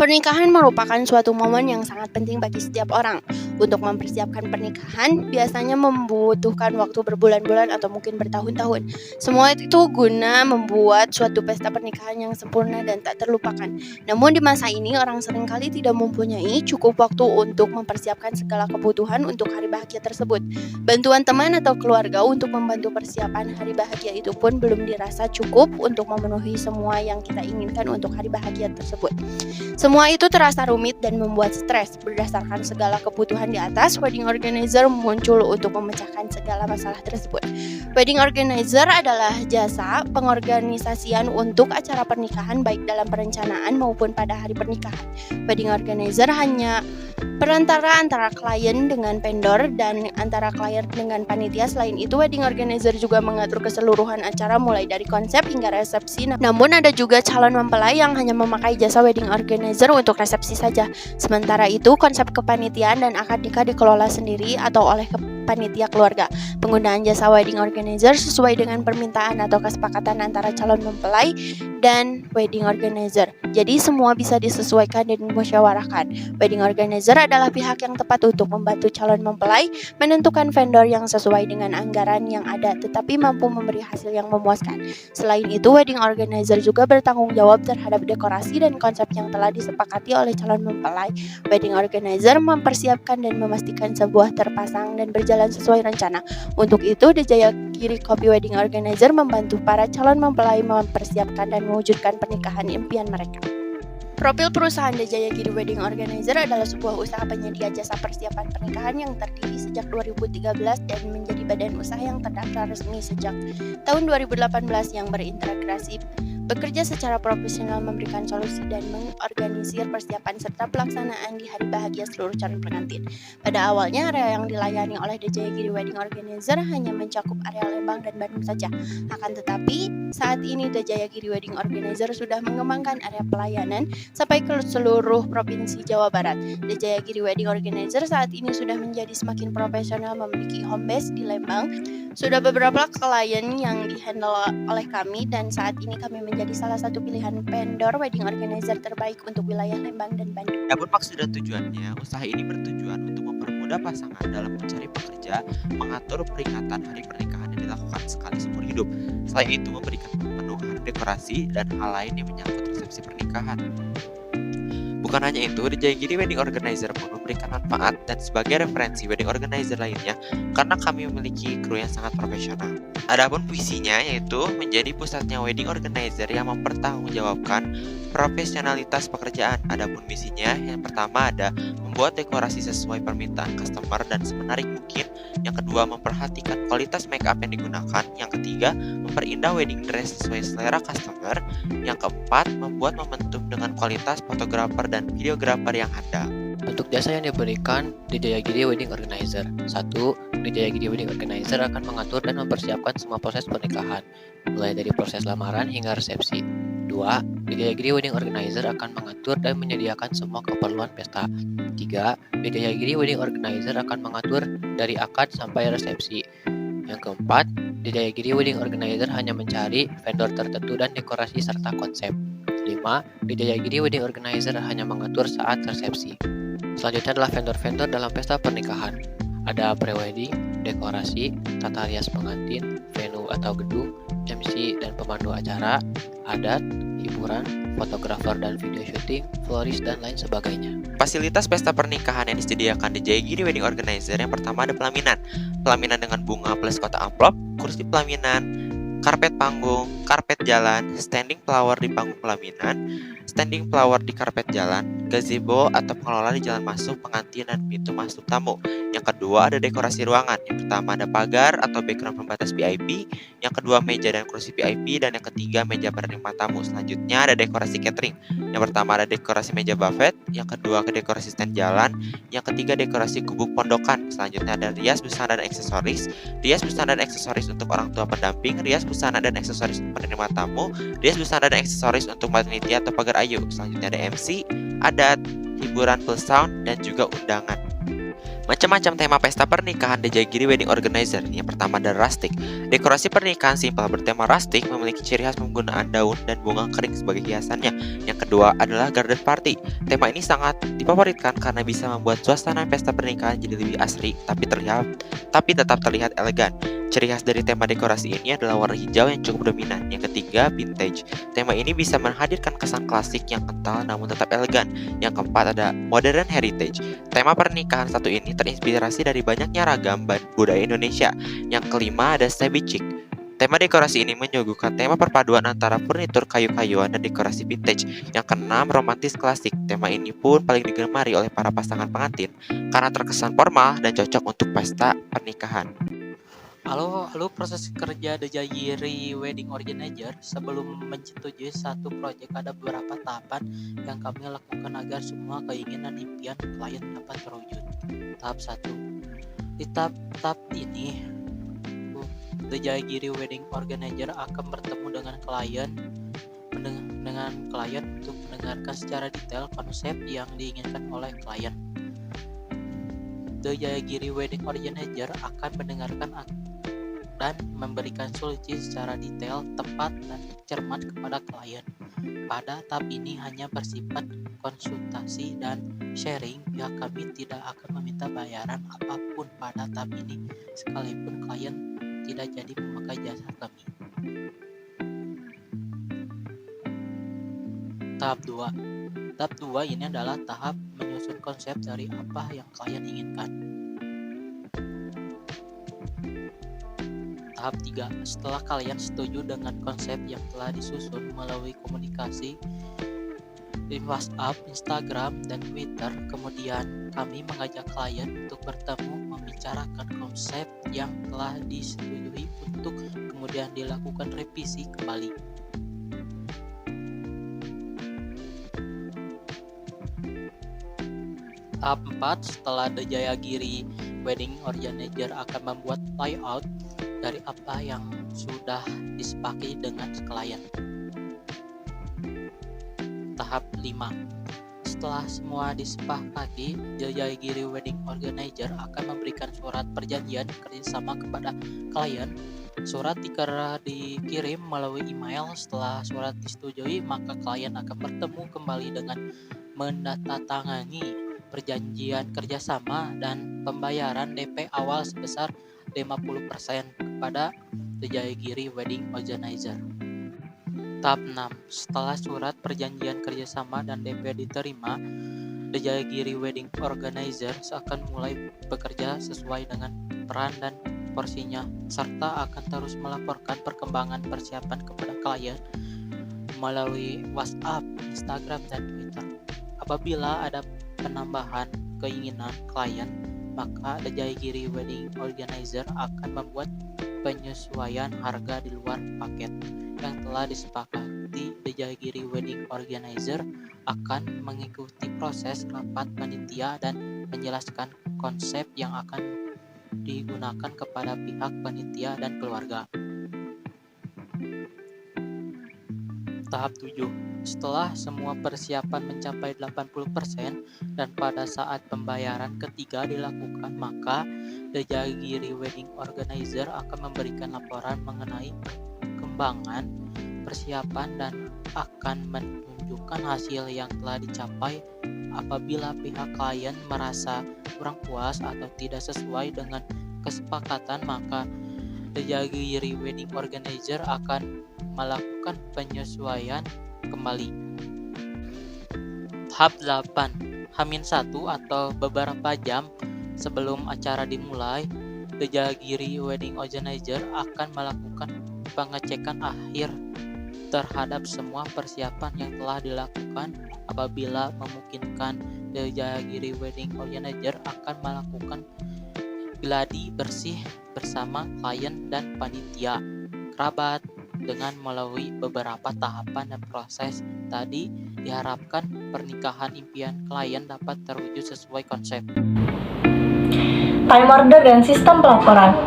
Pernikahan merupakan suatu momen yang sangat penting bagi setiap orang. Untuk mempersiapkan pernikahan, biasanya membutuhkan waktu berbulan-bulan atau mungkin bertahun-tahun. Semua itu guna membuat suatu pesta pernikahan yang sempurna dan tak terlupakan. Namun di masa ini, orang seringkali tidak mempunyai cukup waktu untuk mempersiapkan segala kebutuhan untuk hari bahagia tersebut. Bantuan teman atau keluarga untuk membantu persiapan hari bahagia itu pun belum dirasa cukup untuk memenuhi semua yang kita inginkan untuk hari bahagia tersebut. Semua itu terasa rumit dan membuat stres. Berdasarkan segala kebutuhan di atas, wedding organizer muncul untuk memecahkan segala masalah tersebut. Wedding organizer adalah jasa pengorganisasian untuk acara pernikahan baik dalam perencanaan maupun pada hari pernikahan. Wedding organizer hanya perantara antara klien dengan vendor dan antara klien dengan panitia. Selain itu, wedding organizer juga mengatur keseluruhan acara mulai dari konsep hingga resepsi. Namun ada juga calon mempelai yang hanya memakai jasa wedding organizer untuk resepsi saja. Sementara itu, konsep kepanitiaan dan akad nikah dikelola sendiri atau oleh panitia keluarga. Penggunaan jasa wedding organizer sesuai dengan permintaan atau kesepakatan antara calon mempelai dan wedding organizer. Jadi semua bisa disesuaikan dan dimusyawarahkan. Wedding organizer adalah pihak yang tepat untuk membantu calon mempelai menentukan vendor yang sesuai dengan anggaran yang ada tetapi mampu memberi hasil yang memuaskan. Selain itu, wedding organizer juga bertanggung jawab terhadap dekorasi dan konsep yang telah disepakati oleh calon mempelai. Wedding organizer mempersiapkan dan memastikan sebuah terpasang dan berjalan sesuai rencana. Untuk itu, The Jayagiri Kopi Wedding Organizer membantu para calon mempelai mempersiapkan dan mewujudkan pernikahan impian mereka. Profil perusahaan The Jayagiri Wedding Organizer adalah sebuah usaha penyedia jasa persiapan pernikahan yang terdiri sejak 2013 dan menjadi badan usaha yang terdaftar resmi sejak tahun 2018 yang berintegrasi bekerja secara profesional memberikan solusi dan mengorganisir persiapan serta pelaksanaan di hari bahagia seluruh calon pengantin. Pada awalnya, area yang dilayani oleh The Jayagiri Wedding Organizer hanya mencakup area Lembang dan Bandung saja. Akan tetapi, saat ini The Jayagiri Wedding Organizer sudah mengembangkan area pelayanan sampai ke seluruh provinsi Jawa Barat. The Jayagiri Wedding Organizer saat ini sudah menjadi semakin profesional, memiliki home base di Lembang. Sudah beberapa klien yang dihandle oleh kami dan saat ini kami menjadi salah satu pilihan vendor wedding organizer terbaik untuk wilayah Lembang dan Bandung. Adapun maksud dan tujuannya, usaha ini bertujuan untuk mempermudah pasangan dalam mencari pekerja, mengatur peringatan hari pernikahan yang dilakukan sekali seumur hidup. Selain itu, memberikan pemenuhan dekorasi dan hal lain yang menyangkut resepsi pernikahan. Bukan hanya itu, The Jayagiri Wedding Organizer pun memberikan manfaat dan sebagai referensi wedding organizer lainnya karena kami memiliki kru yang sangat profesional. Adapun visinya yaitu menjadi pusatnya wedding organizer yang mempertanggungjawabkan profesionalitas pekerjaan. Adapun misinya yang pertama ada membuat dekorasi sesuai permintaan customer dan semenarik mungkin. Yang kedua, memperhatikan kualitas make up yang digunakan. Yang ketiga, memperindah wedding dress sesuai selera customer. Yang keempat, membuat momentum dengan kualitas fotografer dan videografer yang handal. Untuk jasa yang diberikan di Jayagiri Wedding Organizer. 1. Di Jayagiri Wedding Organizer akan mengatur dan mempersiapkan semua proses pernikahan, mulai dari proses lamaran hingga resepsi. 2. Di Jayagiri Wedding Organizer akan mengatur dan menyediakan semua keperluan pesta. 3. Di Jayagiri Wedding Organizer akan mengatur dari akad sampai resepsi. Yang keempat, di Jayagiri Wedding Organizer hanya mencari vendor tertentu dan dekorasi serta konsep. 5. Di Jayagiri Wedding Organizer hanya mengatur saat resepsi. Selanjutnya adalah vendor-vendor dalam pesta pernikahan. Ada pre-wedding, dekorasi, tata rias pengantin, venue atau gedung, MC dan pemandu acara, adat, hiburan, fotografer dan video shooting, florist dan lain sebagainya. Fasilitas pesta pernikahan yang disediakan di Jayagiri Wedding Organizer yang pertama ada pelaminan. Pelaminan dengan bunga plus kotak amplop, kursi pelaminan, karpet panggung, karpet jalan, standing flower di panggung pelaminan, standing flower di karpet jalan, gazebo atau pengelola di jalan masuk pengantin dan pintu masuk tamu. Yang kedua ada dekorasi ruangan. Yang pertama ada pagar atau background pembatas VIP. Yang kedua meja dan kursi VIP. Dan yang ketiga meja penerima tamu. Selanjutnya ada dekorasi catering. Yang pertama ada dekorasi meja buffet. Yang kedua ke dekorasi stand jalan. Yang ketiga dekorasi gubuk pondokan. Selanjutnya ada rias busana dan aksesoris. Rias busana dan aksesoris untuk orang tua pendamping. Rias busana dan aksesoris untuk penerima tamu. Rias busana dan aksesoris untuk panitia atau pagar ayu. Selanjutnya ada MC, adat, hiburan plus sound, dan juga undangan. Macam-macam tema pesta pernikahan The Jagiri Wedding Organizer. Yang pertama adalah rustic. Dekorasi pernikahan simpel bertema rustic memiliki ciri khas penggunaan daun dan bunga kering sebagai hiasannya. Yang kedua adalah garden party. Tema ini sangat difavoritkan karena bisa membuat suasana pesta pernikahan jadi lebih asri tapi tetap terlihat elegan. Ciri khas dari tema dekorasi ini adalah warna hijau yang cukup dominan. Yang ketiga, vintage. Tema ini bisa menghadirkan kesan klasik yang kental namun tetap elegan. Yang keempat ada modern heritage. Tema pernikahan satu ini terinspirasi dari banyaknya ragam budaya Indonesia. Yang kelima ada shabby chic. Tema dekorasi ini menyuguhkan tema perpaduan antara furnitur kayu-kayuan dan dekorasi vintage. Yang keenam, romantis klasik. Tema ini pun paling digemari oleh para pasangan pengantin karena terkesan formal dan cocok untuk pesta pernikahan. Halo, proses kerja The Jagiri Wedding Organizer. Sebelum menyetujui satu proyek, ada beberapa tahapan yang kami lakukan agar semua keinginan impian klien dapat terwujud. Tahap 1. Di tahap ini, The Jagiri Wedding Organizer akan bertemu dengan klien untuk mendengarkan secara detail konsep yang diinginkan oleh klien. The Jagiri Wedding Organizer akan mendengarkan dan memberikan solusi secara detail, tepat, dan cermat kepada klien. Pada tahap ini hanya bersifat konsultasi dan sharing. Pihak kami tidak akan meminta bayaran apapun pada tahap ini, sekalipun klien tidak jadi memakai jasa kami. Tahap 2. Tahap 2 ini adalah tahap menyusun konsep dari apa yang klien inginkan. Tahap 3. Setelah kalian setuju dengan konsep yang telah disusun melalui komunikasi di WhatsApp, Instagram, dan Twitter, kemudian kami mengajak klien untuk bertemu membicarakan konsep yang telah disetujui untuk kemudian dilakukan revisi kembali. Tahap 4. Setelah The Jagiri Wedding Organizer akan membuat layout dari apa yang sudah disepakati dengan klien. Tahap 5. Setelah semua disepakati, The Jagiri Wedding Organizer akan memberikan surat perjanjian kerjasama kepada klien. Surat dikirim melalui email. Setelah surat disetujui, maka klien akan bertemu kembali dengan menandatangani perjanjian kerjasama dan pembayaran DP awal sebesar 50% kepada The Jagiri Wedding Organizer. Tahap 6. Setelah surat perjanjian kerjasama dan DP diterima, The Jagiri Wedding Organizer akan mulai bekerja sesuai dengan peran dan porsinya, serta akan terus melaporkan perkembangan persiapan kepada klien melalui WhatsApp, Instagram, dan Twitter. Apabila ada penambahan keinginan klien, maka The Jagiri Wedding Organizer akan membuat penyesuaian harga di luar paket yang telah disepakati. The Jagiri Wedding Organizer akan mengikuti proses rapat panitia dan menjelaskan konsep yang akan digunakan kepada pihak panitia dan keluarga. Tahap 7. Setelah semua persiapan mencapai 80% dan pada saat pembayaran ketiga dilakukan, maka The Jagiri Wedding Organizer akan memberikan laporan mengenai perkembangan persiapan dan akan menunjukkan hasil yang telah dicapai. Apabila pihak klien merasa kurang puas atau tidak sesuai dengan kesepakatan, maka The Jagiri Wedding Organizer akan melakukan penyesuaian kembali. Tahap 8. H-1 atau beberapa jam sebelum acara dimulai, The Jagiri Wedding Organizer akan melakukan pengecekan akhir terhadap semua persiapan yang telah dilakukan. Apabila memungkinkan, The Jagiri Wedding Organizer akan melakukan gladi bersih bersama klien dan panitia kerabat. Dengan melalui beberapa tahapan dan proses tadi, diharapkan pernikahan impian klien dapat terwujud sesuai konsep. Time order dan sistem pelaporan.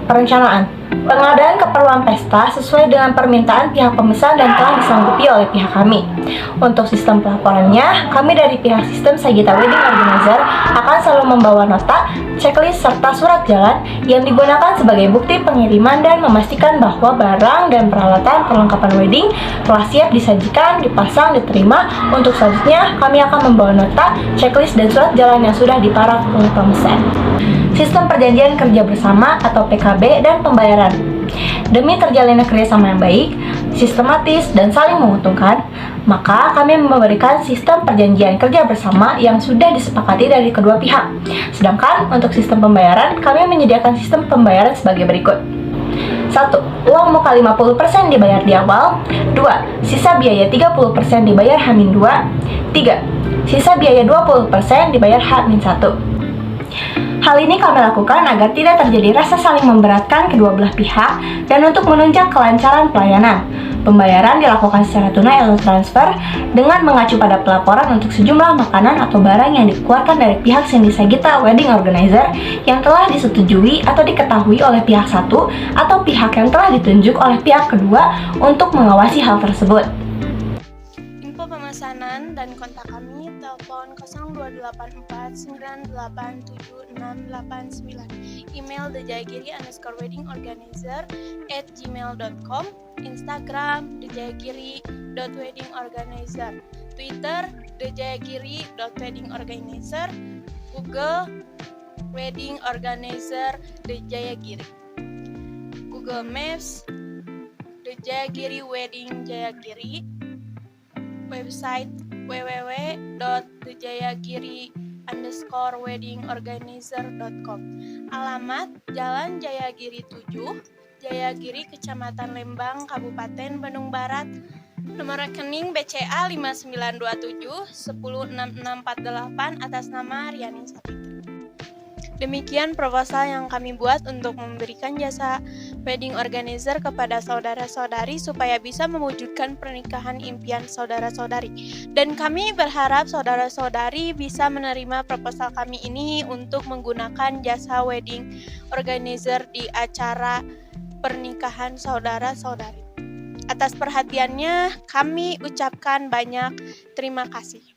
Perencanaan. Pengadaan keperluan pesta sesuai dengan permintaan pihak pemesan dan telah disanggupi oleh pihak kami. Untuk sistem pelaporannya, kami dari pihak sistem Sagita Wedding Organizer akan selalu membawa nota checklist, serta surat jalan yang digunakan sebagai bukti pengiriman dan memastikan bahwa barang dan peralatan perlengkapan wedding telah siap disajikan, dipasang, diterima. Untuk selanjutnya, kami akan membawa nota, checklist, dan surat jalan yang sudah diparaf oleh pemesan. Sistem perjanjian kerja bersama atau PKB dan pembayaran. Demi terjalinnya kerjasama yang baik, sistematis, dan saling menguntungkan, maka kami memberikan sistem perjanjian kerja bersama yang sudah disepakati dari kedua pihak. Sedangkan untuk sistem pembayaran, kami menyediakan sistem pembayaran sebagai berikut. 1. Uang muka 50% dibayar di awal. 2. Sisa biaya 30% dibayar H-2. 3. Sisa biaya 20% dibayar H-1. Hal ini kami lakukan agar tidak terjadi rasa saling memberatkan kedua belah pihak dan untuk menunjang kelancaran pelayanan. Pembayaran dilakukan secara tunai atau transfer dengan mengacu pada pelaporan untuk sejumlah makanan atau barang yang dikeluarkan dari pihak Cindy Sagita Wedding Organizer yang telah disetujui atau diketahui oleh pihak satu atau pihak yang telah ditunjuk oleh pihak kedua untuk mengawasi hal tersebut. Info pemesanan dan kontak kami telepon 0284987689, email thejayagiri_weddingorganizer@gmail.com, Instagram thejayagiri.weddingorganizer, Twitter thejayagiri.weddingorganizer, Google Wedding Organizer thejayagiri, Google Maps thejayagiri Wedding Jayagiri, website www.thejayagiri_weddingorganizer.com, alamat Jalan Jayagiri 7, Jayagiri, Kecamatan Lembang, Kabupaten Bandung Barat, nomor rekening BCA 5927 106648 atas nama Riani Sapitri. Demikian proposal yang kami buat untuk memberikan jasa wedding organizer kepada saudara-saudari supaya bisa mewujudkan pernikahan impian saudara-saudari. Dan kami berharap saudara-saudari bisa menerima proposal kami ini untuk menggunakan jasa wedding organizer di acara pernikahan saudara-saudari. Atas perhatiannya, kami ucapkan banyak terima kasih.